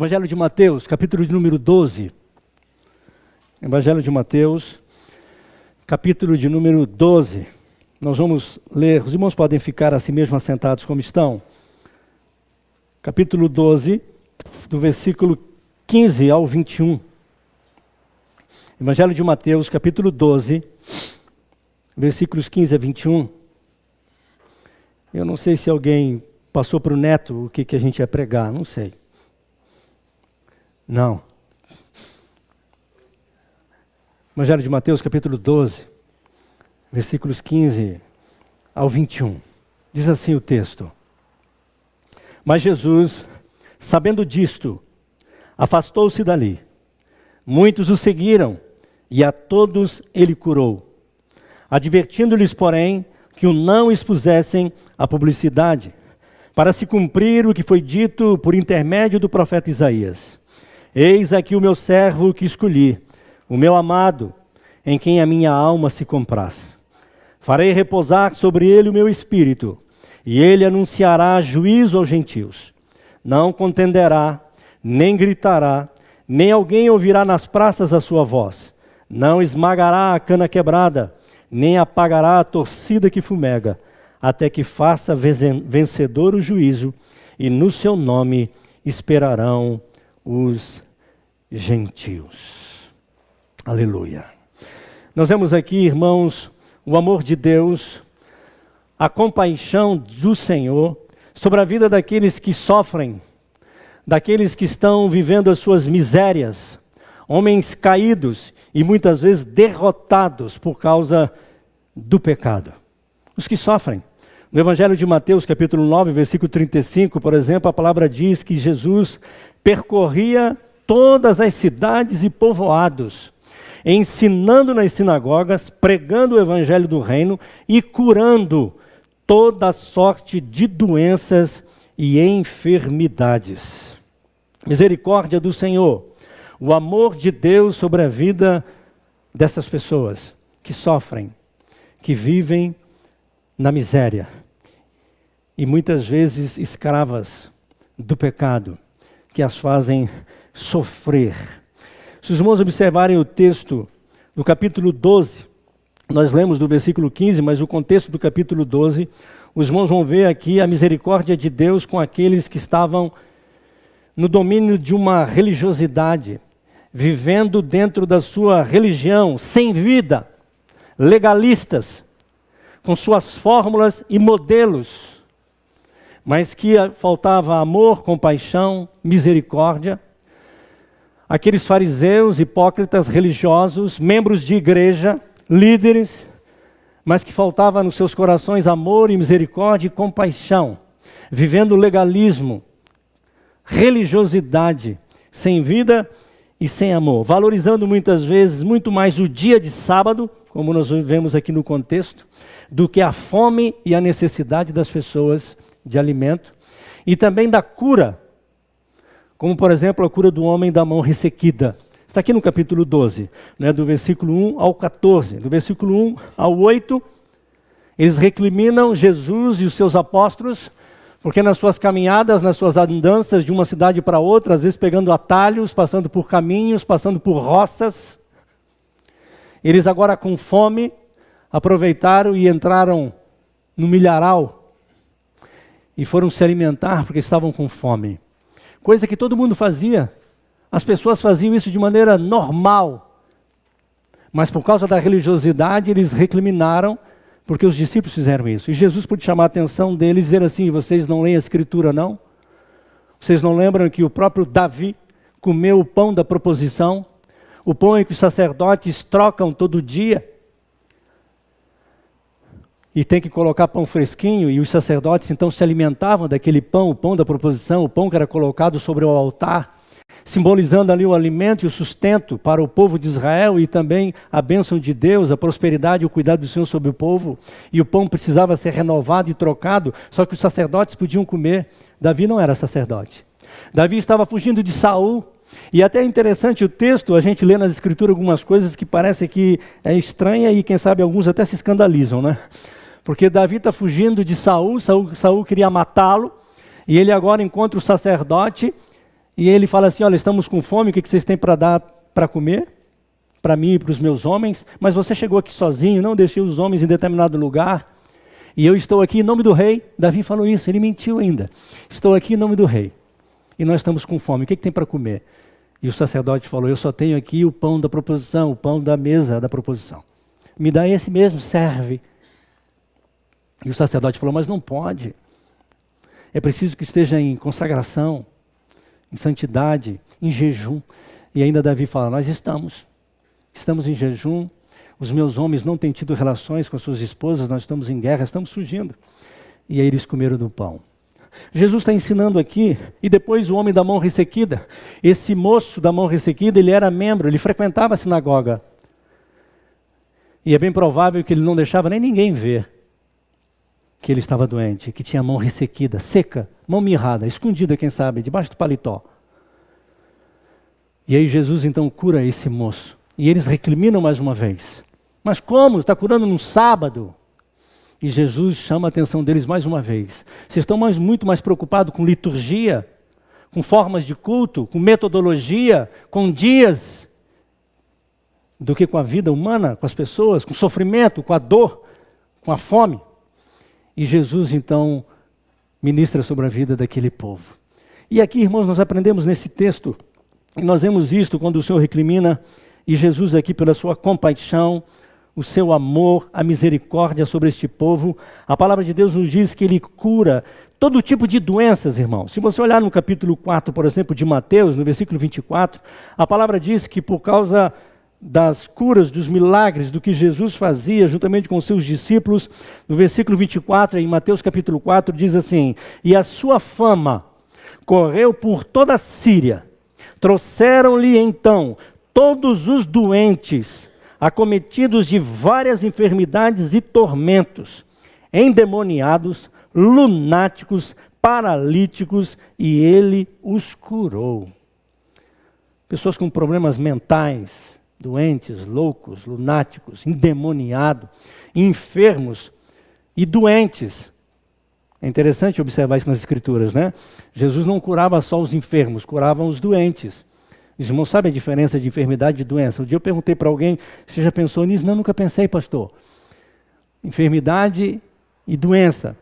Evangelho de Mateus, capítulo de número 12. Evangelho de Mateus, capítulo de número 12. Nós vamos ler, os irmãos podem ficar assim mesmo assentados como estão. Capítulo 12, do versículo 15 ao 21. Evangelho de Mateus, capítulo 12, versículos 15 a 21. Eu não sei se alguém passou para o neto o que a gente ia pregar, não sei. Não. Evangelho de Mateus, capítulo 12, versículos 15 ao 21. Diz assim o texto: Mas Jesus, sabendo disto, afastou-se dali. Muitos o seguiram, e a todos ele curou, advertindo-lhes, porém, que o não expusessem à publicidade, para se cumprir o que foi dito por intermédio do profeta Isaías. Eis aqui o meu servo que escolhi, o meu amado, em quem a minha alma se compraz. Farei repousar sobre ele o meu espírito, e ele anunciará juízo aos gentios. Não contenderá, nem gritará, nem alguém ouvirá nas praças a sua voz. Não esmagará a cana quebrada, nem apagará a torcida que fumega, até que faça vencedor o juízo, e no seu nome esperarão os gentios. Aleluia. Nós vemos aqui, irmãos, o amor de Deus, a compaixão do Senhor sobre a vida daqueles que sofrem, daqueles que estão vivendo as suas misérias, homens caídos e muitas vezes derrotados por causa do pecado. Os que sofrem. No Evangelho de Mateus, capítulo 9, versículo 35, por exemplo, a palavra diz que Jesus percorria todas as cidades e povoados, ensinando nas sinagogas, pregando o evangelho do reino e curando toda sorte de doenças e enfermidades. Misericórdia do Senhor, o amor de Deus sobre a vida dessas pessoas que sofrem, que vivem na miséria e muitas vezes escravas do pecado, que as fazem sofrer. Se os irmãos observarem o texto do capítulo 12, nós lemos do versículo 15, mas o contexto do capítulo 12, os irmãos vão ver aqui a misericórdia de Deus com aqueles que estavam no domínio de uma religiosidade, vivendo dentro da sua religião, sem vida, legalistas, com suas fórmulas e modelos, mas que faltava amor, compaixão, misericórdia. Aqueles fariseus, hipócritas, religiosos, membros de igreja, líderes, mas que faltava nos seus corações amor e misericórdia e compaixão, vivendo legalismo, religiosidade, sem vida e sem amor, valorizando muitas vezes muito mais o dia de sábado, como nós vemos aqui no contexto, do que a fome e a necessidade das pessoas de alimento, e também da cura, como por exemplo a cura do homem da mão ressequida. Está aqui no capítulo 12, né, do versículo 1 ao 14. Do versículo 1 ao 8, eles recriminam Jesus e os seus apóstolos, porque nas suas caminhadas, nas suas andanças de uma cidade para outra, às vezes pegando atalhos, passando por caminhos, passando por roças, eles agora com fome, aproveitaram e entraram no milharal e foram se alimentar porque estavam com fome. Coisa que todo mundo fazia. As pessoas faziam isso de maneira normal. Mas por causa da religiosidade, eles recriminaram porque os discípulos fizeram isso. E Jesus pôde chamar a atenção deles e dizer assim: vocês não leem a Escritura, não? Vocês não lembram que o próprio Davi comeu o pão da proposição? O pão em que os sacerdotes trocam todo dia? E tem que colocar pão fresquinho, e os sacerdotes então se alimentavam daquele pão, o pão da proposição, o pão que era colocado sobre o altar, simbolizando ali o alimento e o sustento para o povo de Israel e também a bênção de Deus, a prosperidade e o cuidado do Senhor sobre o povo. E o pão precisava ser renovado e trocado, só que os sacerdotes podiam comer. Davi não era sacerdote. Davi estava fugindo de Saul. E até é interessante o texto, a gente lê nas escrituras algumas coisas que parece que é estranha e quem sabe alguns até se escandalizam, né? Porque Davi está fugindo de Saul, Saul queria matá-lo, e ele agora encontra o sacerdote E ele fala assim, olha, estamos com fome, o que vocês têm para dar para comer? Para mim e para os meus homens. Mas você chegou aqui sozinho, não deixei os homens em determinado lugar. E eu estou aqui em nome do rei. Davi falou isso, ele mentiu ainda. Estou aqui em nome do rei. E nós estamos com fome, o que tem para comer? E o sacerdote falou, eu só tenho aqui o pão da proposição, o pão da mesa da proposição. Me dá esse mesmo, serve. E o sacerdote falou, mas não pode. É preciso que esteja em consagração, em santidade, em jejum. E ainda Davi fala, nós estamos em jejum, os meus homens não têm tido relações com as suas esposas, nós estamos em guerra, estamos fugindo. E aí eles comeram do pão. Jesus está ensinando aqui, e depois o homem da mão ressequida, esse moço da mão ressequida, ele era membro, ele frequentava a sinagoga. E é bem provável que ele não deixava nem ninguém ver que ele estava doente, que tinha a mão ressequida, seca, mão mirrada, escondida, quem sabe, debaixo do paletó. E aí Jesus então cura esse moço. E eles recriminam mais uma vez. Mas como? Está curando num sábado? E Jesus chama a atenção deles mais uma vez. Vocês estão muito mais preocupados com liturgia, com formas de culto, com metodologia, com dias, do que com a vida humana, com as pessoas, com o sofrimento, com a dor, com a fome. E Jesus então ministra sobre a vida daquele povo. E aqui, irmãos, nós aprendemos nesse texto, e nós vemos isto quando o Senhor recrimina, e Jesus aqui pela sua compaixão, o seu amor, a misericórdia sobre este povo. A palavra de Deus nos diz que Ele cura todo tipo de doenças, irmãos. Se você olhar no capítulo 4, por exemplo, de Mateus, no versículo 24, a palavra diz que por causa das curas, dos milagres, do que Jesus fazia juntamente com seus discípulos, no versículo 24, em Mateus capítulo 4, diz assim, e a sua fama correu por toda a Síria. Trouxeram-lhe então todos os doentes, acometidos de várias enfermidades e tormentos, endemoniados, lunáticos, paralíticos, e ele os curou. Pessoas com problemas mentais, doentes, loucos, lunáticos, endemoniados, enfermos e doentes. É interessante observar isso nas Escrituras, né? Jesus não curava só os enfermos, curava os doentes. Os irmãos sabem a diferença de enfermidade e doença? Um dia eu perguntei para alguém, você já pensou nisso? Não, nunca pensei, pastor. Enfermidade e doença.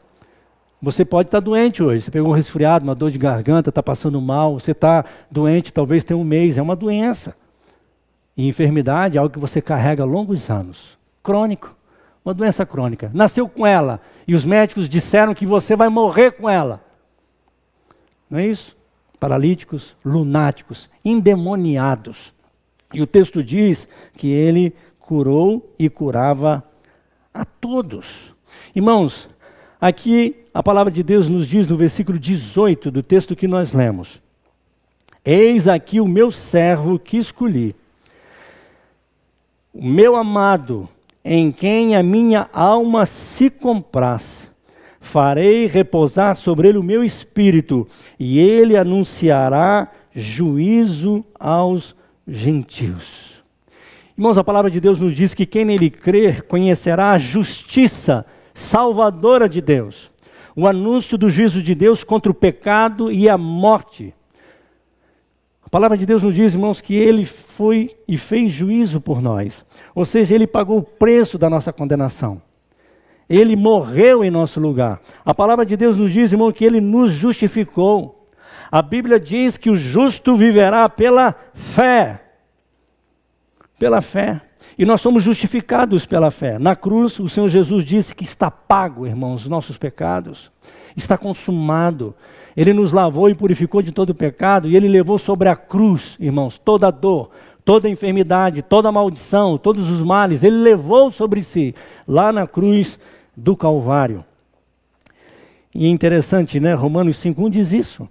Você pode estar doente hoje, você pegou um resfriado, uma dor de garganta, está passando mal, você está doente, talvez tenha um mês, é uma doença. E enfermidade é algo que você carrega há longos anos, crônico, uma doença crônica. Nasceu com ela e os médicos disseram que você vai morrer com ela. Não é isso? Paralíticos, lunáticos, endemoniados. E o texto diz que ele curou e curava a todos. Irmãos, aqui a palavra de Deus nos diz no versículo 18 do texto que nós lemos. Eis aqui o meu servo que escolhi, o meu amado, em quem a minha alma se compraz. Farei repousar sobre ele o meu espírito, e ele anunciará juízo aos gentios. Irmãos, a palavra de Deus nos diz que quem nele crer conhecerá a justiça salvadora de Deus, o anúncio do juízo de Deus contra o pecado e a morte. A palavra de Deus nos diz, irmãos, que ele foi e fez juízo por nós, ou seja, ele pagou o preço da nossa condenação. Ele morreu em nosso lugar. A palavra de Deus nos diz, irmão, que ele nos justificou. A Bíblia diz que o justo viverá pela fé. Pela fé. E nós somos justificados pela fé. Na cruz, o Senhor Jesus disse que está pago, irmãos, os nossos pecados. Está consumado. Ele nos lavou e purificou de todo o pecado. E ele levou sobre a cruz, irmãos, toda a dor, toda a enfermidade, toda a maldição, todos os males. Ele levou sobre si, lá na cruz do Calvário. E é interessante, né? Romanos 5:1 diz isso.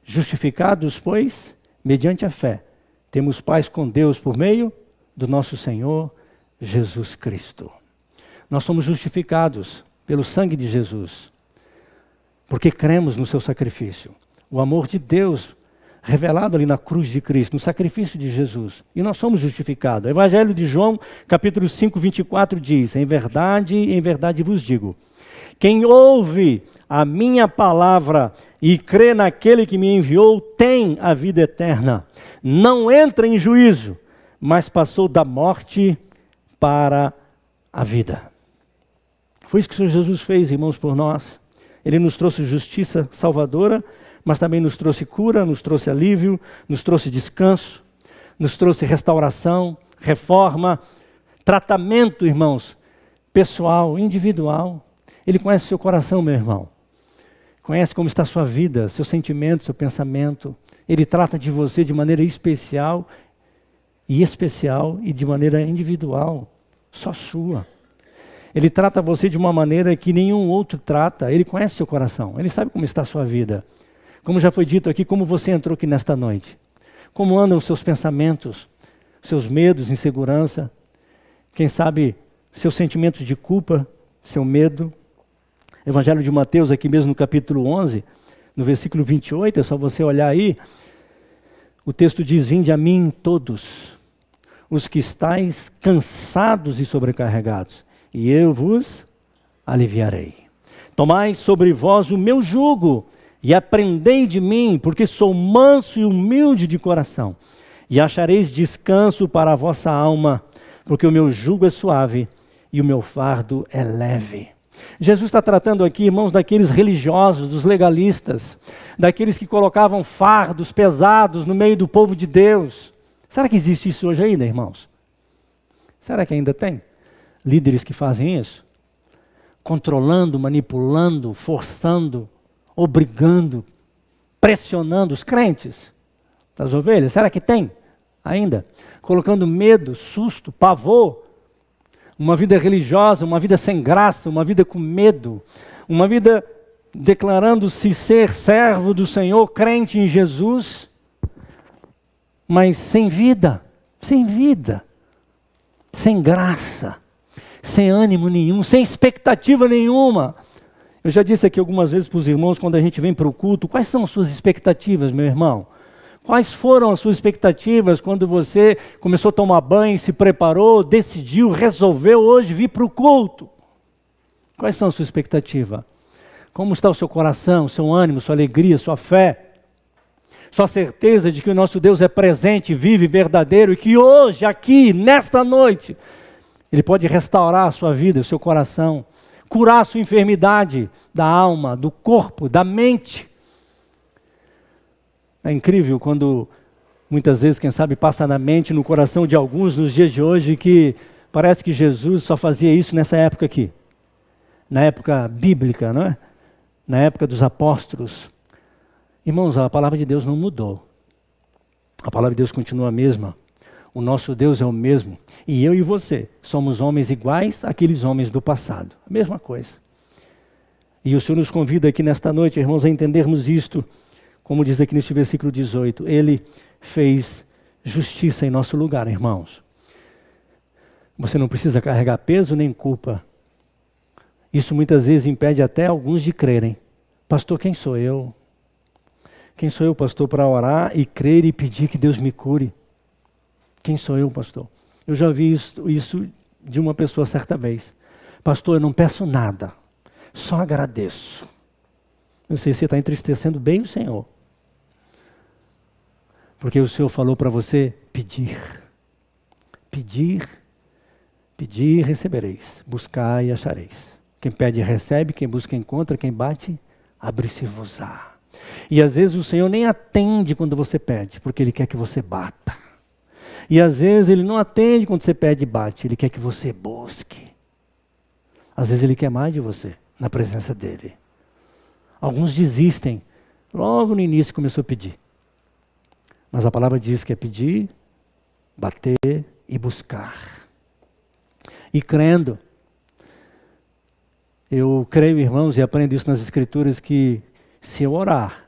Justificados, pois, mediante a fé, temos paz com Deus por meio do nosso Senhor Jesus Cristo. Nós somos justificados pelo sangue de Jesus, porque cremos no seu sacrifício. O amor de Deus revelado ali na cruz de Cristo, no sacrifício de Jesus. E nós somos justificados. O Evangelho de João, capítulo 5, 24, diz, em verdade vos digo, quem ouve a minha palavra e crê naquele que me enviou, tem a vida eterna. Não entra em juízo, mas passou da morte para a vida. Foi isso que o Senhor Jesus fez, irmãos, por nós. Ele nos trouxe justiça salvadora, mas também nos trouxe cura, nos trouxe alívio, nos trouxe descanso, nos trouxe restauração, reforma, tratamento, irmãos, pessoal, individual. Ele conhece o seu coração, meu irmão. Conhece como está a sua vida, seu sentimento, seu pensamento. Ele trata de você de maneira especial e de maneira individual, só sua. Ele trata você de uma maneira que nenhum outro trata. Ele conhece seu coração, ele sabe como está a sua vida. Como já foi dito aqui, como você entrou aqui nesta noite. Como andam os seus pensamentos, seus medos, insegurança. Quem sabe seus sentimentos de culpa, seu medo. Evangelho de Mateus, aqui mesmo no capítulo 11, no versículo 28, é só você olhar aí. O texto diz: vinde a mim todos os que estáis cansados e sobrecarregados, e eu vos aliviarei. Tomai sobre vós o meu jugo, e aprendei de mim, porque sou manso e humilde de coração, e achareis descanso para a vossa alma, porque o meu jugo é suave e o meu fardo é leve. Jesus está tratando aqui, irmãos, daqueles religiosos, dos legalistas, daqueles que colocavam fardos pesados no meio do povo de Deus. Será que existe isso hoje ainda, irmãos? Será que ainda tem líderes que fazem isso? Controlando, manipulando, forçando, obrigando, pressionando os crentes, as ovelhas. Será que tem ainda? Colocando medo, susto, pavor. Uma vida religiosa, uma vida sem graça, uma vida com medo, uma vida declarando-se ser servo do Senhor, crente em Jesus, mas sem vida, sem graça, sem ânimo nenhum, sem expectativa nenhuma. Eu já disse aqui algumas vezes para os irmãos, quando a gente vem para o culto, quais são as suas expectativas, meu irmão? Quais foram as suas expectativas quando você começou a tomar banho, se preparou, decidiu, resolveu hoje vir para o culto? Quais são as suas expectativas? Como está o seu coração, seu ânimo, sua alegria, sua fé? Sua certeza de que o nosso Deus é presente, vive, verdadeiro e que hoje, aqui, nesta noite, Ele pode restaurar a sua vida, o seu coração, curar a sua enfermidade da alma, do corpo, da mente. É incrível quando, muitas vezes, quem sabe, passa na mente, no coração de alguns nos dias de hoje, que parece que Jesus só fazia isso nessa época aqui. Na época bíblica, não é? Na época dos apóstolos. Irmãos, a palavra de Deus não mudou. A palavra de Deus continua a mesma. O nosso Deus é o mesmo. E eu e você somos homens iguais àqueles homens do passado. A mesma coisa. E o Senhor nos convida aqui nesta noite, irmãos, a entendermos isto. Como diz aqui neste versículo 18, Ele fez justiça em nosso lugar, irmãos. Você não precisa carregar peso nem culpa. Isso muitas vezes impede até alguns de crerem. Pastor, quem sou eu? Quem sou eu, pastor, para orar e crer e pedir que Deus me cure? Quem sou eu, pastor? Eu já vi isso de uma pessoa certa vez. Pastor, eu não peço nada, só agradeço. Eu sei se você está entristecendo bem o Senhor. Porque o Senhor falou para você pedir. Pedir, pedir, recebereis. Buscar e achareis. Quem pede, recebe. Quem busca, encontra. Quem bate, abre-se-vos-á. E às vezes o Senhor nem atende quando você pede, porque Ele quer que você bata. E às vezes Ele não atende quando você pede e bate. Ele quer que você busque. Às vezes Ele quer mais de você, na presença dEle. Alguns desistem. Logo no início começou a pedir. Mas a palavra diz que é pedir, bater e buscar. E crendo. Eu creio, irmãos, e aprendo isso nas Escrituras, que se eu orar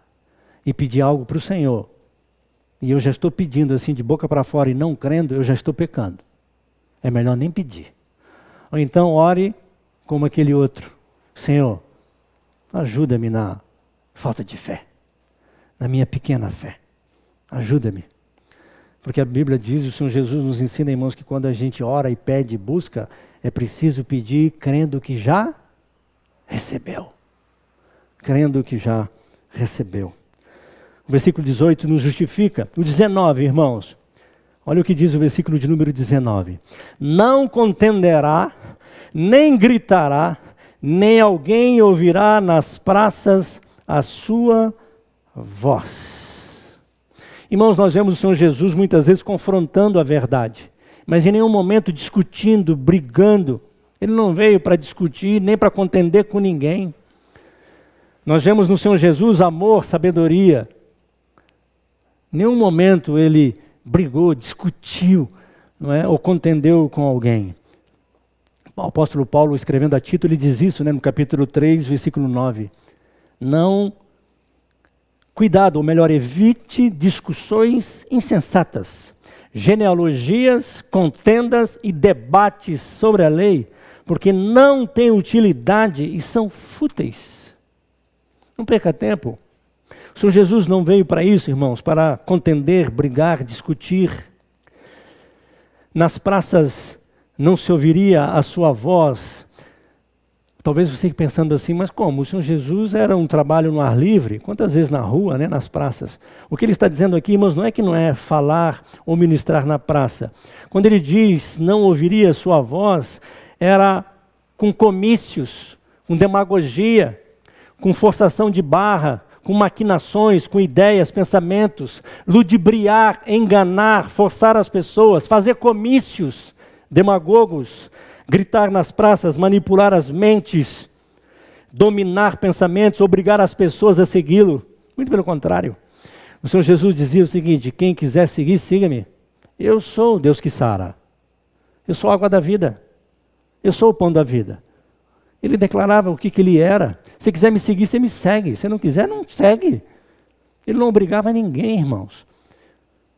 e pedir algo para o Senhor, e eu já estou pedindo assim de boca para fora e não crendo, eu já estou pecando. É melhor nem pedir. Ou então ore como aquele outro. Senhor, ajuda-me na falta de fé, na minha pequena fé. Ajuda-me. Porque a Bíblia diz, o Senhor Jesus nos ensina, irmãos, que quando a gente ora e pede e busca, é preciso pedir crendo que já recebeu. crendo que já recebeu. O versículo 18 nos justifica. O 19, irmãos, olha o que diz o versículo de número 19. Não contenderá, nem gritará, nem alguém ouvirá nas praças a sua voz. Irmãos, nós vemos o Senhor Jesus muitas vezes confrontando a verdade, mas em nenhum momento discutindo, brigando. Ele não veio para discutir, nem para contender com ninguém. Nós vemos no Senhor Jesus amor, sabedoria. Em nenhum momento ele brigou, discutiu, não é? Ou contendeu com alguém. O apóstolo Paulo, escrevendo a Tito, ele diz isso, né, no capítulo 3, versículo 9. Cuidado, ou melhor, evite discussões insensatas, genealogias, contendas e debates sobre a lei, porque não têm utilidade e são fúteis. Não perca tempo. O Senhor Jesus não veio para isso, irmãos, para contender, brigar, discutir. Nas praças não se ouviria a sua voz. Talvez você fique pensando assim, mas como? O Senhor Jesus era um trabalho no ar livre? Quantas vezes na rua, né, nas praças? O que ele está dizendo aqui, irmãos, não é que não é falar ou ministrar na praça. Quando ele diz não ouviria a sua voz, era com comícios, com demagogia, com forçação de barra, com maquinações, com ideias, pensamentos, ludibriar, enganar, forçar as pessoas, fazer comícios demagogos, gritar nas praças, manipular as mentes, dominar pensamentos, obrigar as pessoas a segui-lo. Muito pelo contrário. O Senhor Jesus dizia o seguinte: quem quiser seguir, siga-me. Eu sou o Deus que sara. Eu sou a água da vida. Eu sou o pão da vida. Ele declarava o que ele era. Se quiser me seguir, você me segue. Se não quiser, não segue. Ele não obrigava ninguém, irmãos.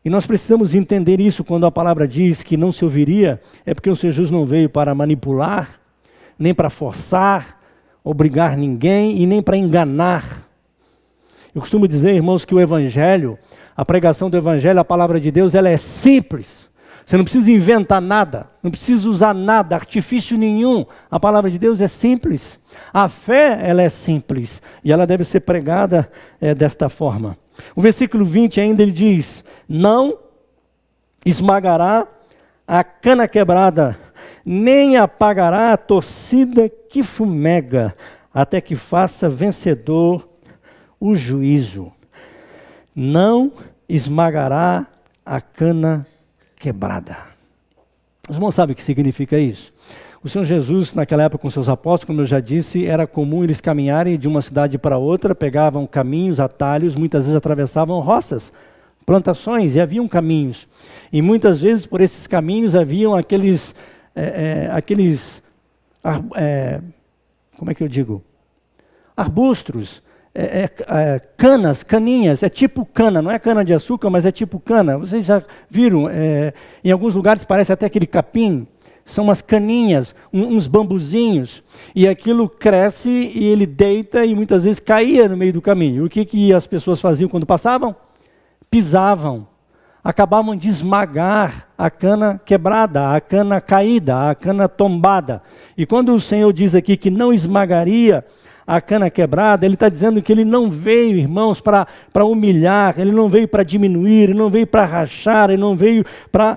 E nós precisamos entender isso quando a palavra diz que não se ouviria, é porque o Senhor Jesus não veio para manipular, nem para forçar, obrigar ninguém e nem para enganar. Eu costumo dizer, irmãos, que o Evangelho, a pregação do Evangelho, a palavra de Deus, ela é simples. Você não precisa inventar nada, não precisa usar nada, artifício nenhum. A palavra de Deus é simples. A fé, ela é simples e ela deve ser pregada desta forma. O versículo 20 ainda ele diz: não esmagará a cana quebrada, nem apagará a torcida que fumega, até que faça vencedor o juízo. Não esmagará a cana quebrada. Os irmãos sabem o que significa isso? O Senhor Jesus, naquela época com seus apóstolos, como eu já disse, era comum eles caminharem de uma cidade para outra, pegavam caminhos, atalhos, muitas vezes atravessavam roças, plantações, e haviam caminhos. E muitas vezes por esses caminhos haviam arbustos, canas, caninhas, é tipo cana, não é cana de açúcar, mas é tipo cana. Vocês já viram, em alguns lugares parece até aquele capim, são umas caninhas, uns bambuzinhos, e aquilo cresce e ele deita e muitas vezes caía no meio do caminho. O que as pessoas faziam quando passavam? Pisavam, acabavam de esmagar a cana quebrada, a cana caída, a cana tombada. E quando o Senhor diz aqui que não esmagaria a cana quebrada, ele está dizendo que ele não veio, irmãos, para humilhar, ele não veio para diminuir, ele não veio para rachar, ele não veio para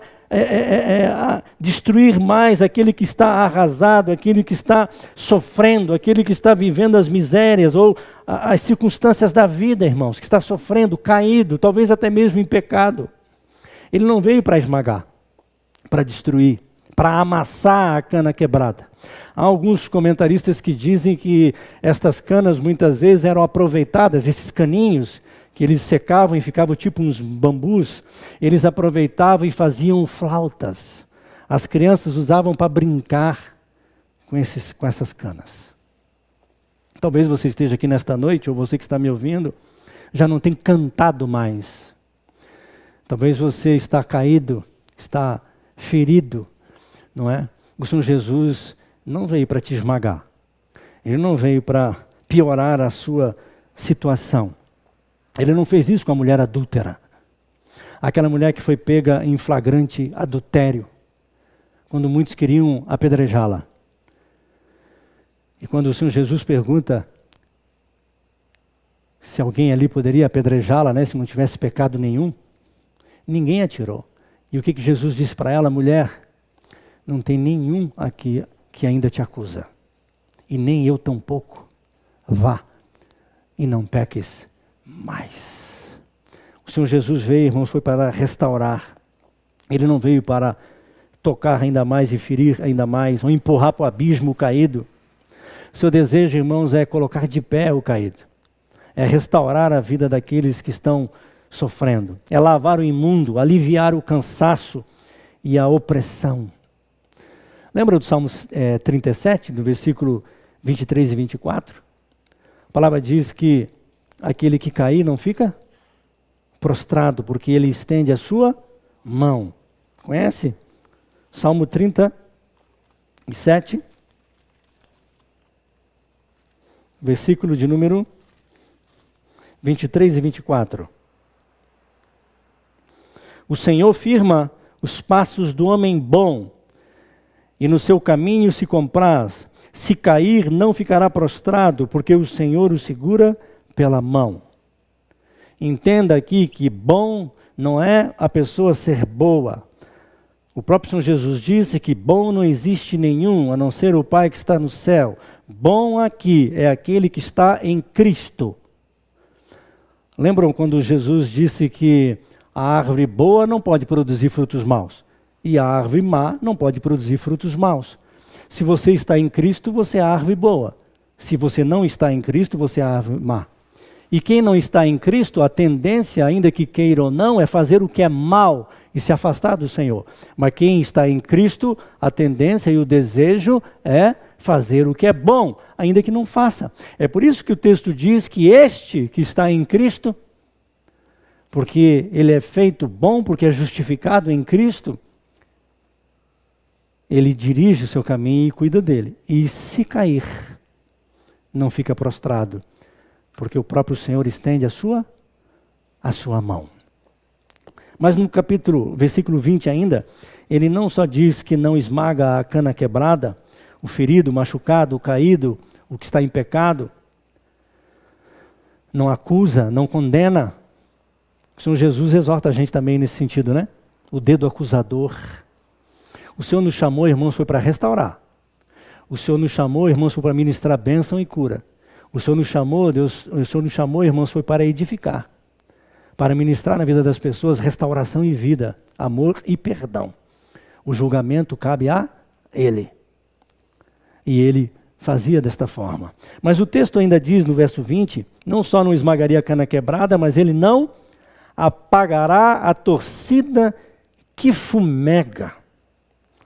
destruir mais aquele que está arrasado, aquele que está sofrendo, aquele que está vivendo as misérias ou as circunstâncias da vida, irmãos, que está sofrendo, caído, talvez até mesmo em pecado. Ele não veio para esmagar, para destruir, para amassar a cana quebrada. Há alguns comentaristas que dizem que estas canas muitas vezes eram aproveitadas, esses caninhos, que eles secavam e ficavam tipo uns bambus, eles aproveitavam e faziam flautas. As crianças usavam para brincar com essas canas. Talvez você esteja aqui nesta noite, ou você que está me ouvindo, já não tem cantado mais. Talvez você está caído, está ferido, não é? O Senhor Jesus não veio para te esmagar. Ele não veio para piorar a sua situação. Ele não fez isso com a mulher adúltera. Aquela mulher que foi pega em flagrante adultério, quando muitos queriam apedrejá-la. E quando o Senhor Jesus pergunta: se alguém ali poderia apedrejá-la, né, se não tivesse pecado nenhum. Ninguém atirou. E o que Jesus disse para ela? Mulher, não tem nenhum aqui que ainda te acusa. E nem eu tampouco. Vá e não peques mais. O Senhor Jesus veio, irmãos, foi para restaurar. Ele não veio para tocar ainda mais e ferir ainda mais, ou empurrar para o abismo o caído. Seu desejo, irmãos, é colocar de pé o caído. É restaurar a vida daqueles que estão sofrendo. É lavar o imundo, aliviar o cansaço e a opressão. Lembra do Salmo 37, no versículo 23 e 24? A palavra diz que aquele que cair não fica prostrado, porque ele estende a sua mão. Conhece? Salmo 37, versículo de número 23 e 24. O Senhor firma os passos do homem bom, e no seu caminho se compraz. Se cair, não ficará prostrado, porque o Senhor o segura pela mão. Entenda aqui que bom não é a pessoa ser boa. O próprio Senhor Jesus disse que bom não existe nenhum, a não ser o Pai que está no céu. Bom aqui é aquele que está em Cristo. Lembram quando Jesus disse que a árvore boa não pode produzir frutos maus, e a árvore má não pode produzir frutos maus. Se você está em Cristo, você é a árvore boa. Se você não está em Cristo, você é a árvore má. E quem não está em Cristo, a tendência, ainda que queira ou não, é fazer o que é mal e se afastar do Senhor. Mas quem está em Cristo, a tendência e o desejo é fazer o que é bom, ainda que não faça. É por isso que o texto diz que este que está em Cristo, porque ele é feito bom, porque é justificado em Cristo, ele dirige o seu caminho e cuida dele. E se cair, não fica prostrado, porque o próprio Senhor estende a sua mão. Mas no versículo 20 ainda, ele não só diz que não esmaga a cana quebrada, o ferido, o machucado, o caído, o que está em pecado, não acusa, não condena. O Senhor Jesus exorta a gente também nesse sentido, né? O dedo acusador. O Senhor nos chamou, irmãos, foi para restaurar. O Senhor nos chamou, irmãos, foi para ministrar bênção e cura. O Senhor nos chamou, irmãos, foi para edificar. Para ministrar na vida das pessoas restauração e vida, amor e perdão. O julgamento cabe a Ele. E Ele fazia desta forma. Mas o texto ainda diz no verso 20, não só não esmagaria a cana quebrada, mas Ele não apagará a torcida que fumega.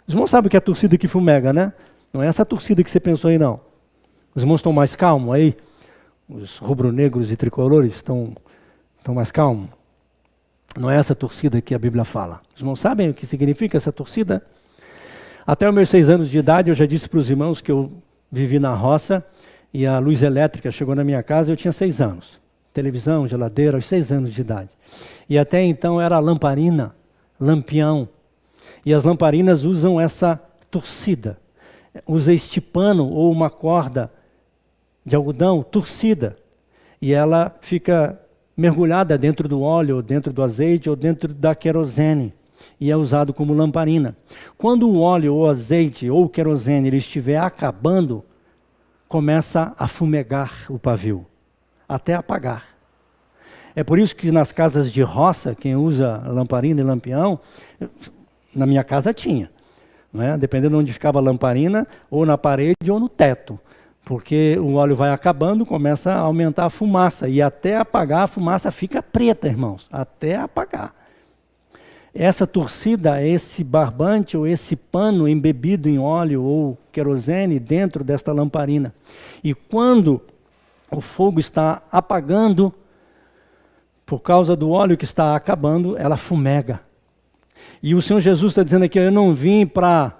Os irmãos sabem o que é a torcida que fumega, né? Não é essa torcida que você pensou aí, não. Os irmãos estão mais calmos aí? Os rubro-negros e tricolores estão mais calmos? Não é essa torcida que a Bíblia fala. Os irmãos sabem o que significa essa torcida? Até os meus 6 anos de idade, eu já disse para os irmãos que eu vivi na roça e a luz elétrica chegou na minha casa, eu tinha 6 anos. Televisão, geladeira, aos 6 anos de idade. E até então era lamparina, lampião. E as lamparinas usam essa torcida. Usa este pano ou uma corda de algodão torcida. E ela fica mergulhada dentro do óleo, ou dentro do azeite, ou dentro da querosene. E é usado como lamparina. Quando o óleo, ou azeite, ou querosene ele estiver acabando, começa a fumegar o pavio, até apagar. É por isso que nas casas de roça, quem usa lamparina e lampião, na minha casa tinha. Né? Dependendo de onde ficava a lamparina, ou na parede ou no teto. Porque o óleo vai acabando, começa a aumentar a fumaça. E até apagar, a fumaça fica preta, irmãos. Até apagar. Essa torcida, esse barbante ou esse pano embebido em óleo ou querosene dentro desta lamparina. E quando o fogo está apagando, por causa do óleo que está acabando, ela fumega. E o Senhor Jesus está dizendo aqui, eu não vim para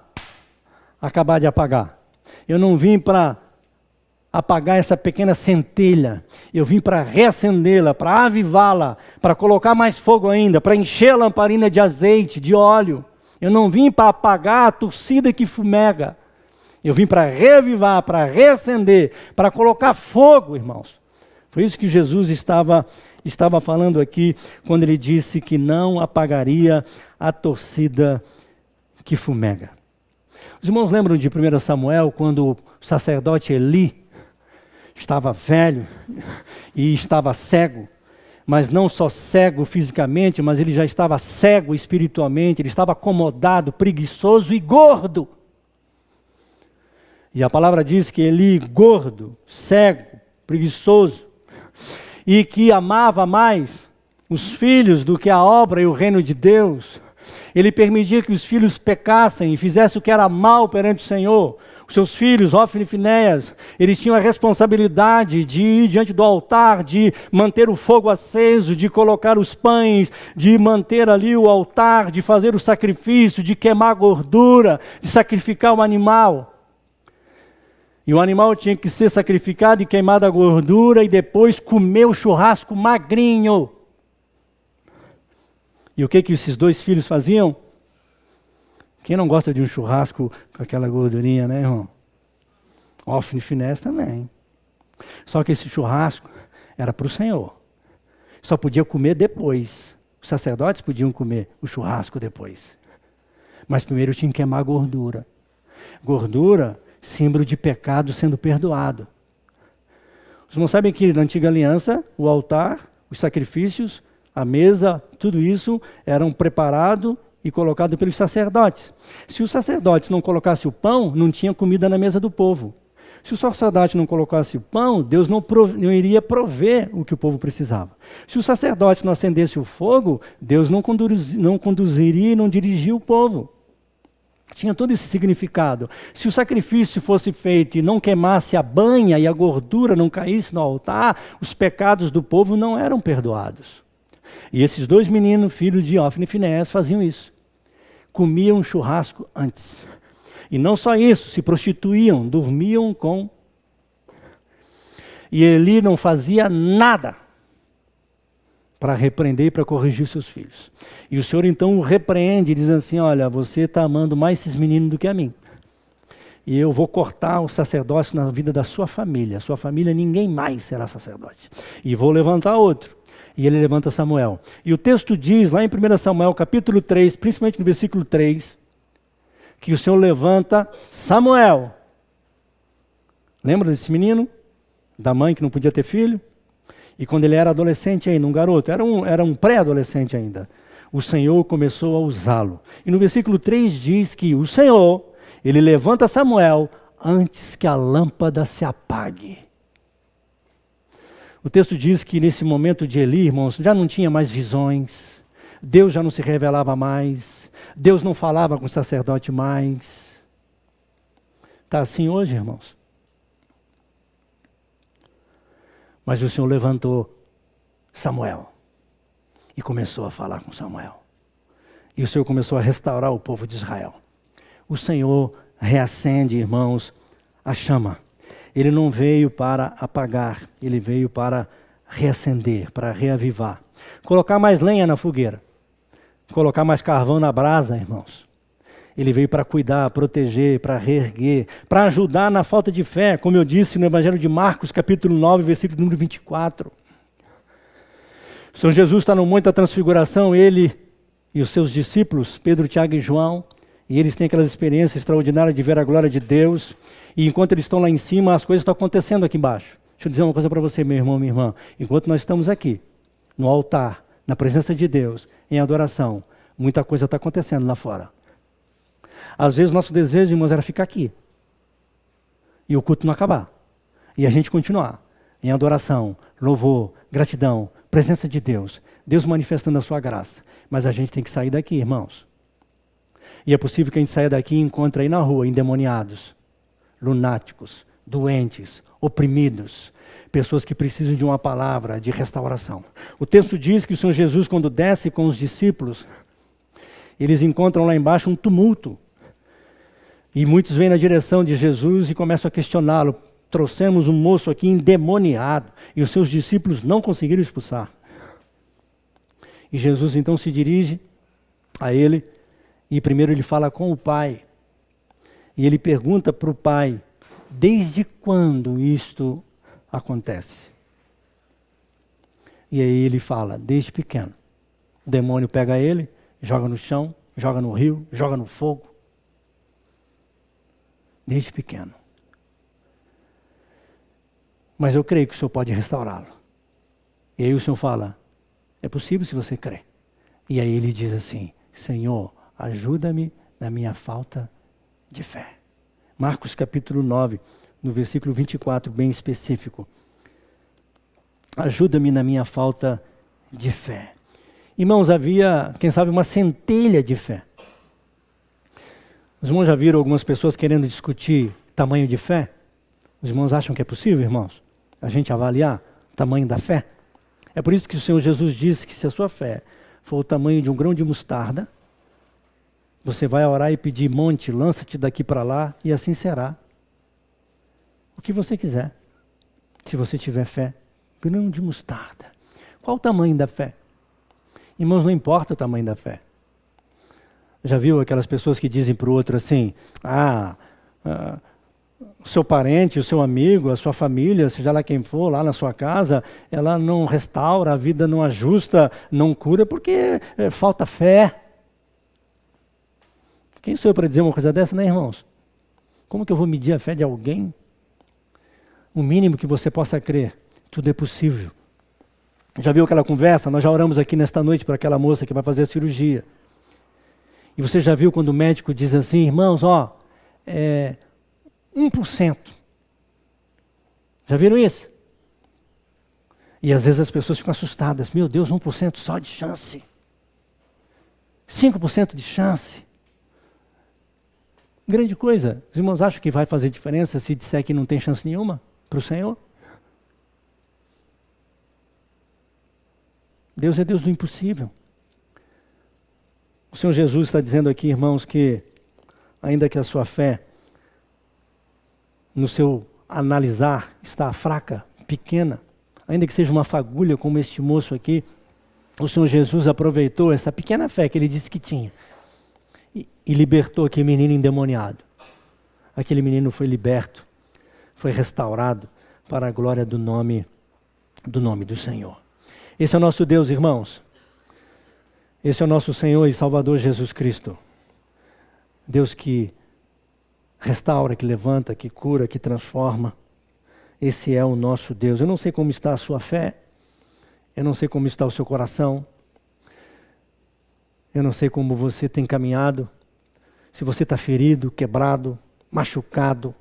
acabar de apagar. Eu não vim para apagar essa pequena centelha. Eu vim para reacendê-la, para avivá-la, para colocar mais fogo ainda, para encher a lamparina de azeite, de óleo. Eu não vim para apagar a torcida que fumega. Eu vim para reavivar, para reacender, para colocar fogo, irmãos. Foi isso que Jesus estava falando aqui, quando ele disse que não apagaria a torcida que fumega. Os irmãos lembram de 1 Samuel, quando o sacerdote Eli estava velho e estava cego, mas não só cego fisicamente, mas ele já estava cego espiritualmente, ele estava acomodado, preguiçoso e gordo. E a palavra diz que Eli, gordo, cego, preguiçoso, e que amava mais os filhos do que a obra e o reino de Deus, ele permitia que os filhos pecassem e fizessem o que era mal perante o Senhor. Os seus filhos, Hófni e Finéias, eles tinham a responsabilidade de ir diante do altar, de manter o fogo aceso, de colocar os pães, de manter ali o altar, de fazer o sacrifício, de queimar a gordura, de sacrificar o animal. E o animal tinha que ser sacrificado e queimado a gordura e depois comer o churrasco magrinho. E o que esses dois filhos faziam? Quem não gosta de um churrasco com aquela gordurinha, né, irmão? Hófni e Finéias também. Só que esse churrasco era para o Senhor. Só podia comer depois. Os sacerdotes podiam comer o churrasco depois. Mas primeiro tinha que queimar a gordura. Gordura, símbolo de pecado sendo perdoado. Os irmãos sabem que na antiga aliança, o altar, os sacrifícios, a mesa, tudo isso eram preparado e colocado pelos sacerdotes. Se os sacerdotes não colocassem o pão, não tinha comida na mesa do povo. Se o sacerdote não colocasse o pão, Deus não iria prover o que o povo precisava. Se o sacerdote não acendesse o fogo, Deus não conduziria e não dirigia o povo. Tinha todo esse significado. Se o sacrifício fosse feito e não queimasse a banha e a gordura não caísse no altar, os pecados do povo não eram perdoados. E esses dois meninos, filhos de Hófni e Finéias, faziam isso. Comiam churrasco antes. E não só isso, se prostituíam, dormiam com... E Eli não fazia nada para repreender e para corrigir seus filhos. E o Senhor então o repreende, diz assim, olha, você está amando mais esses meninos do que a mim. E eu vou cortar o sacerdócio na vida da sua família. A sua família, ninguém mais será sacerdote. E vou levantar outro. E ele levanta Samuel. E o texto diz, lá em 1 Samuel, capítulo 3, principalmente no versículo 3, que o Senhor levanta Samuel. Lembra desse menino? Da mãe que não podia ter filho? E quando ele era adolescente ainda, um garoto, era um pré-adolescente ainda, o Senhor começou a usá-lo. E no versículo 3 diz que o Senhor, ele levanta Samuel antes que a lâmpada se apague. O texto diz que nesse momento de Eli, irmãos, já não tinha mais visões, Deus já não se revelava mais, Deus não falava com o sacerdote mais. Está assim hoje, irmãos? Mas o Senhor levantou Samuel e começou a falar com Samuel. E o Senhor começou a restaurar o povo de Israel. O Senhor reacende, irmãos, a chama. Ele não veio para apagar, ele veio para reacender, para reavivar. Colocar mais lenha na fogueira, colocar mais carvão na brasa, irmãos. Ele veio para cuidar, proteger, para reerguer, para ajudar na falta de fé, como eu disse no Evangelho de Marcos, capítulo 9, versículo número 24. O Senhor Jesus está no Monte da Transfiguração, ele e os seus discípulos, Pedro, Tiago e João, e eles têm aquelas experiências extraordinárias de ver a glória de Deus, e enquanto eles estão lá em cima, as coisas estão acontecendo aqui embaixo. Deixa eu dizer uma coisa para você, meu irmão, minha irmã. Enquanto nós estamos aqui, no altar, na presença de Deus, em adoração, muita coisa está acontecendo lá fora. Às vezes nosso desejo, irmãos, era ficar aqui. E o culto não acabar. E a gente continuar em adoração, louvor, gratidão, presença de Deus. Deus manifestando a sua graça. Mas a gente tem que sair daqui, irmãos. E é possível que a gente saia daqui e encontre aí na rua endemoniados, lunáticos, doentes, oprimidos, pessoas que precisam de uma palavra de restauração. O texto diz que o Senhor Jesus, quando desce com os discípulos, eles encontram lá embaixo um tumulto. E muitos vêm na direção de Jesus e começam a questioná-lo. Trouxemos um moço aqui endemoniado e os seus discípulos não conseguiram expulsar. E Jesus então se dirige a ele e primeiro ele fala com o Pai. E ele pergunta para o Pai, desde quando isto acontece? E aí ele fala, desde pequeno. O demônio pega ele, joga no chão, joga no rio, joga no fogo. Desde pequeno. Mas eu creio que o Senhor pode restaurá-lo. E aí o Senhor fala, é possível se você crer. E aí ele diz assim, Senhor, ajuda-me na minha falta de fé. Marcos capítulo 9, no versículo 24, bem específico. Ajuda-me na minha falta de fé. Irmãos, havia, quem sabe, uma centelha de fé. Os irmãos já viram algumas pessoas querendo discutir tamanho de fé? Os irmãos acham que é possível, irmãos? A gente avaliar o tamanho da fé? É por isso que o Senhor Jesus disse que se a sua fé for o tamanho de um grão de mostarda, você vai orar e pedir, monte, lança-te daqui para lá, e assim será. O que você quiser, se você tiver fé. Grão de mostarda. Qual o tamanho da fé? Irmãos, não importa o tamanho da fé. Já viu aquelas pessoas que dizem para o outro assim, o seu parente, o seu amigo, a sua família, seja lá quem for, lá na sua casa, ela não restaura, a vida não ajusta, não cura, porque falta fé. Quem sou eu para dizer uma coisa dessa, né, irmãos? Como que eu vou medir a fé de alguém? O mínimo que você possa crer, tudo é possível. Já viu aquela conversa? Nós já oramos aqui nesta noite para aquela moça que vai fazer a cirurgia. E você já viu quando o médico diz assim, irmãos, 1%. Já viram isso? E às vezes as pessoas ficam assustadas. Meu Deus, 1% só de chance. 5% de chance. Grande coisa. Os irmãos acham que vai fazer diferença se disser que não tem chance nenhuma para o Senhor? Deus é Deus do impossível. O Senhor Jesus está dizendo aqui, irmãos, que ainda que a sua fé, no seu analisar, está fraca, pequena, ainda que seja uma fagulha como este moço aqui, o Senhor Jesus aproveitou essa pequena fé que ele disse que tinha e libertou aquele menino endemoniado. Aquele menino foi liberto, foi restaurado para a glória do nome do Senhor. Esse é o nosso Deus, irmãos. Esse é o nosso Senhor e Salvador Jesus Cristo. Deus que restaura, que levanta, que cura, que transforma. Esse é o nosso Deus. Eu não sei como está a sua fé. Eu não sei como está o seu coração. Eu não sei como você tem caminhado. Se você está ferido, quebrado, machucado.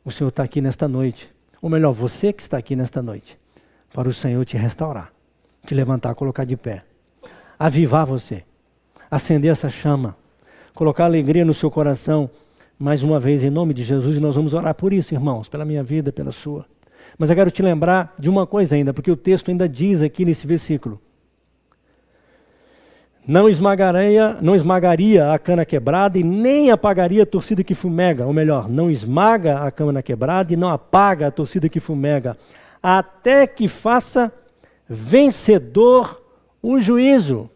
O Senhor está aqui nesta noite. Ou melhor, você que está aqui nesta noite. Para o Senhor te restaurar. Te levantar, colocar de pé. Avivar você. Acender essa chama. Colocar alegria no seu coração. Mais uma vez, em nome de Jesus, e nós vamos orar por isso, irmãos. Pela minha vida, pela sua. Mas eu quero te lembrar de uma coisa ainda. Porque o texto ainda diz aqui nesse versículo. Não esmagaria a cana quebrada e nem apagaria a torcida que fumega. Ou melhor, não esmaga a cana quebrada e não apaga a torcida que fumega. Até que faça vencedor o juízo.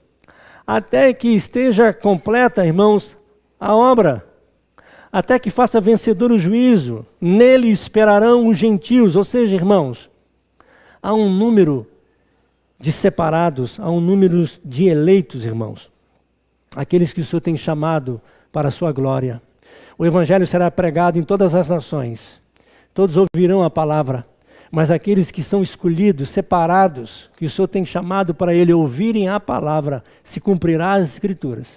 Até que esteja completa, irmãos, a obra. Até que faça vencedor o juízo. Nele esperarão os gentios. Ou seja, irmãos, há um número de separados, há um número de eleitos, irmãos. Aqueles que o Senhor tem chamado para a sua glória. O evangelho será pregado em todas as nações. Todos ouvirão a palavra. Mas aqueles que são escolhidos, separados, que o Senhor tem chamado para ele ouvirem a palavra, se cumprirá as Escrituras.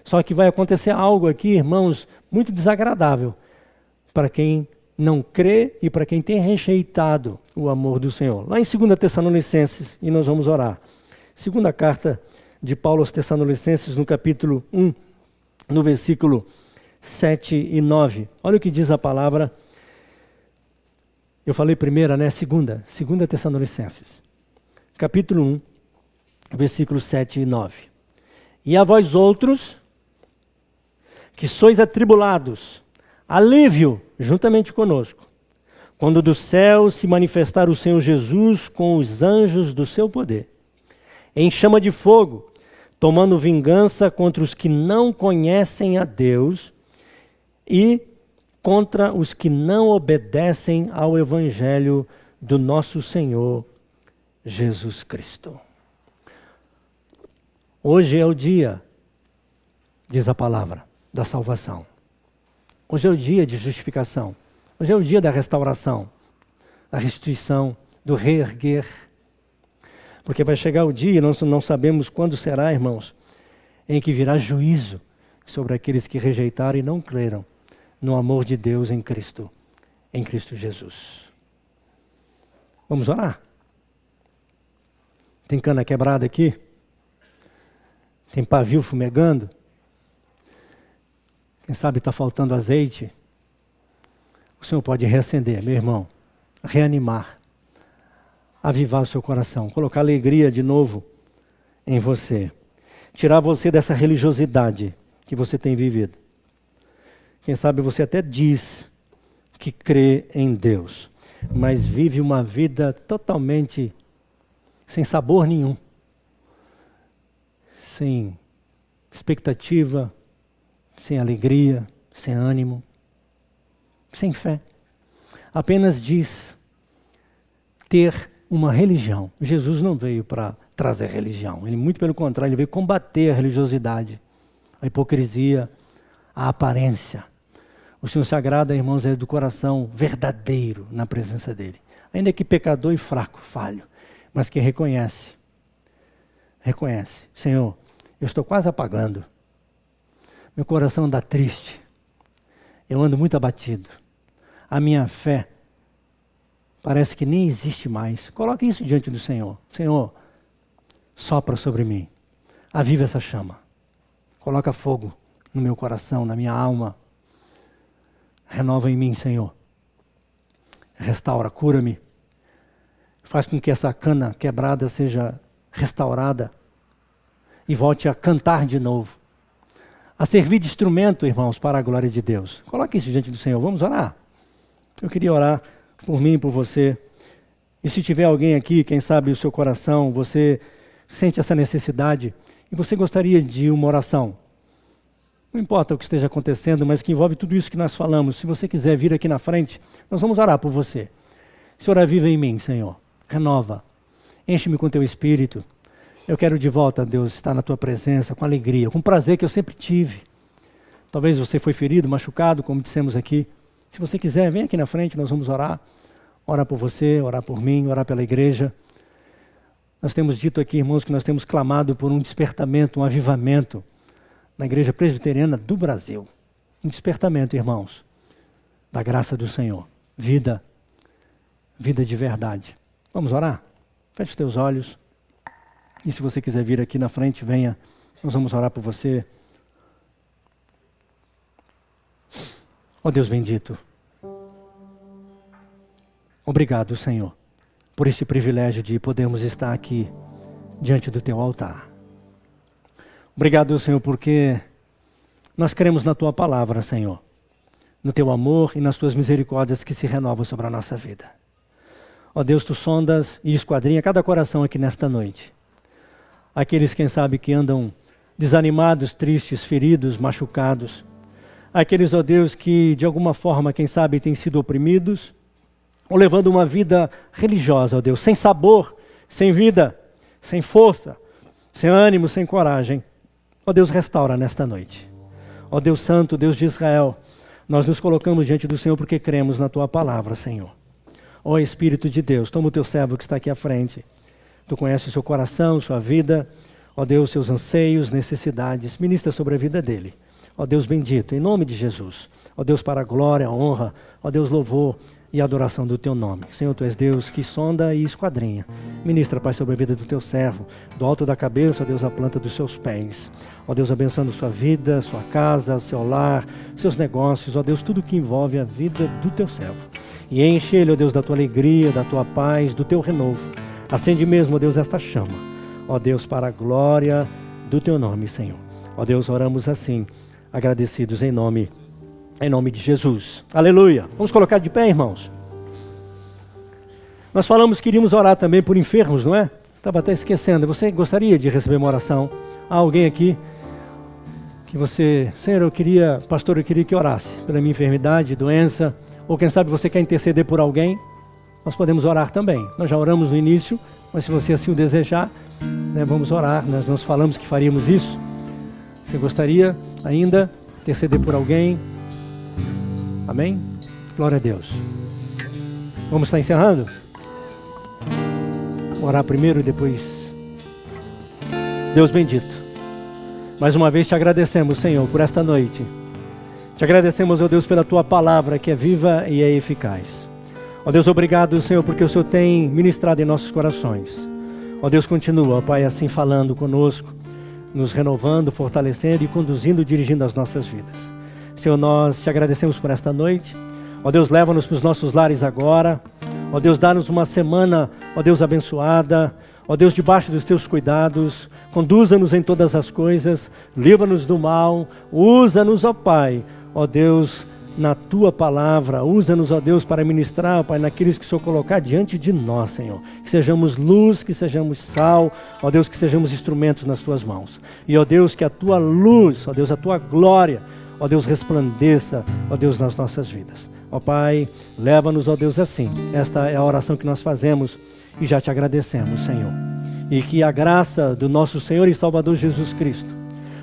Só que vai acontecer algo aqui, irmãos, muito desagradável para quem não crê e para quem tem rejeitado o amor do Senhor. Lá em 2 Tessalonicenses, e nós vamos orar. Segunda carta de Paulo aos Tessalonicenses, no capítulo 1, no versículo 7 e 9. Olha o que diz a palavra. Eu falei primeira, né? Segunda Tessalonicenses. Capítulo 1, versículos 7 e 9. E a vós outros, que sois atribulados, alívio juntamente conosco, quando do céu se manifestar o Senhor Jesus com os anjos do seu poder, em chama de fogo, tomando vingança contra os que não conhecem a Deus e contra os que não obedecem ao evangelho do nosso Senhor Jesus Cristo. Hoje é o dia, diz a palavra, da salvação. Hoje é o dia de justificação. Hoje é o dia da restauração, da restituição, do reerguer. Porque vai chegar o dia, nós não sabemos quando será, irmãos, em que virá juízo sobre aqueles que rejeitaram e não creram no amor de Deus em Cristo Jesus. Vamos orar? Tem cana quebrada aqui? Tem pavio fumegando? Quem sabe está faltando azeite? O Senhor pode reacender, meu irmão, reanimar, avivar o seu coração, colocar alegria de novo em você, tirar você dessa religiosidade que você tem vivido. Quem sabe você até diz que crê em Deus, mas vive uma vida totalmente sem sabor nenhum, sem expectativa, sem alegria, sem ânimo, sem fé. Apenas diz ter uma religião. Jesus não veio para trazer religião. Ele, muito pelo contrário, ele veio combater a religiosidade, a hipocrisia, a aparência. O Senhor se agrada, irmãos, é do coração verdadeiro na presença dele. Ainda que pecador e fraco, falho, mas que reconhece. Senhor, eu estou quase apagando. Meu coração anda triste. Eu ando muito abatido. A minha fé parece que nem existe mais. Coloque isso diante do Senhor. Senhor, sopra sobre mim. Aviva essa chama. Coloca fogo no meu coração, na minha alma. Renova em mim, Senhor. Restaura, cura-me. Faz com que essa cana quebrada seja restaurada e volte a cantar de novo. A servir de instrumento, irmãos, para a glória de Deus. Coloque isso diante do Senhor. Vamos orar? Eu queria orar por mim e por você. E se tiver alguém aqui, quem sabe o seu coração, você sente essa necessidade e você gostaria de uma oração. Não importa o que esteja acontecendo, mas que envolve tudo isso que nós falamos. Se você quiser vir aqui na frente, nós vamos orar por você. Senhor, aviva em mim, Senhor. Renova. Enche-me com teu espírito. Eu quero de volta, Deus, estar na tua presença, com alegria, com prazer que eu sempre tive. Talvez você foi ferido, machucado, como dissemos aqui. Se você quiser, vem aqui na frente, nós vamos orar. Orar por você, orar por mim, orar pela igreja. Nós temos dito aqui, irmãos, que nós temos clamado por um despertamento, um avivamento na Igreja Presbiteriana do Brasil. Um despertamento, irmãos, da graça do Senhor. Vida de verdade. Vamos orar? Feche os teus olhos. E se você quiser vir aqui na frente, venha. Nós vamos orar por você. Ó Deus bendito. Obrigado, Senhor, por este privilégio de podermos estar aqui diante do teu altar. Obrigado, Senhor, porque nós cremos na tua palavra, Senhor, no teu amor e nas tuas misericórdias que se renovam sobre a nossa vida. Ó Deus, tu sondas e esquadrinha cada coração aqui nesta noite. Aqueles, quem sabe, que andam desanimados, tristes, feridos, machucados. Aqueles, ó Deus, que de alguma forma, quem sabe, têm sido oprimidos, ou levando uma vida religiosa, ó Deus, sem sabor, sem vida, sem força, sem ânimo, sem coragem. Ó Deus, restaura nesta noite. Ó Deus Santo, Deus de Israel, nós nos colocamos diante do Senhor porque cremos na tua palavra, Senhor. Ó Espírito de Deus, toma o teu servo que está aqui à frente. Tu conheces o seu coração, sua vida, ó Deus, seus anseios, necessidades. Ministra sobre a vida dele. Ó Deus bendito, em nome de Jesus. Ó Deus, para a glória, a honra, ó Deus, louvor e adoração do teu nome. Senhor, tu és Deus que sonda e esquadrinha. Ministra, Pai, sobre a vida do teu servo, do alto da cabeça, ó Deus, a planta dos seus pés. Ó Deus, abençoando sua vida, sua casa, seu lar, seus negócios, ó Deus, tudo que envolve a vida do teu servo. E enche ele, ó Deus, da tua alegria, da tua paz, do teu renovo. Acende mesmo, ó Deus, esta chama. Ó Deus, para a glória do teu nome, Senhor. Ó Deus, oramos assim, agradecidos em nome de Jesus. Aleluia. Vamos colocar de pé, irmãos. Nós falamos que iríamos orar também por enfermos, não é? Estava até esquecendo. Você gostaria de receber uma oração? Há alguém aqui que você... Senhor, pastor, eu queria que orasse pela minha enfermidade, doença, ou quem sabe você quer interceder por alguém? nós podemos orar também. Nós já oramos no início, mas se você assim o desejar, vamos orar. Nós falamos que faríamos isso. Você gostaria ainda de interceder por alguém? Amém? Glória a Deus. Vamos estar encerrando? Vou orar primeiro e depois. Deus bendito, mais uma vez te agradecemos, Senhor, por esta noite. Te agradecemos, ó Deus, pela tua palavra que é viva e é eficaz. Ó Deus, obrigado, Senhor, porque o Senhor tem ministrado em nossos corações. Ó Deus, continua, Pai, assim falando conosco, nos renovando, fortalecendo e conduzindo, dirigindo as nossas vidas. Senhor, nós te agradecemos por esta noite. Ó Deus, leva-nos para os nossos lares agora. Ó Deus, dá-nos uma semana, ó Deus, abençoada. Ó Deus, debaixo dos teus cuidados, conduza-nos em todas as coisas, livra-nos do mal, usa-nos, ó Pai, ó Deus, na tua palavra, usa-nos, ó Deus, para ministrar, ó Pai, naqueles que o Senhor colocar diante de nós, Senhor. Que sejamos luz, que sejamos sal, ó Deus, que sejamos instrumentos nas tuas mãos. E, ó Deus, que a tua luz, ó Deus, a tua glória, ó Deus, resplandeça, ó Deus, nas nossas vidas. Ó Pai, leva-nos, ó Deus, assim. Esta é a oração que nós fazemos e já te agradecemos, Senhor. E que a graça do nosso Senhor e Salvador Jesus Cristo,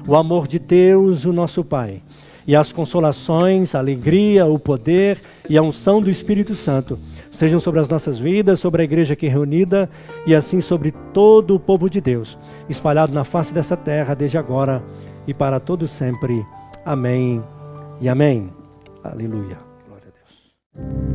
o amor de Deus, o nosso Pai, e as consolações, a alegria, o poder e a unção do Espírito Santo sejam sobre as nossas vidas, sobre a igreja aqui reunida e assim sobre todo o povo de Deus, espalhado na face dessa terra desde agora e para todo sempre. Amém e amém. Aleluia. Glória a Deus.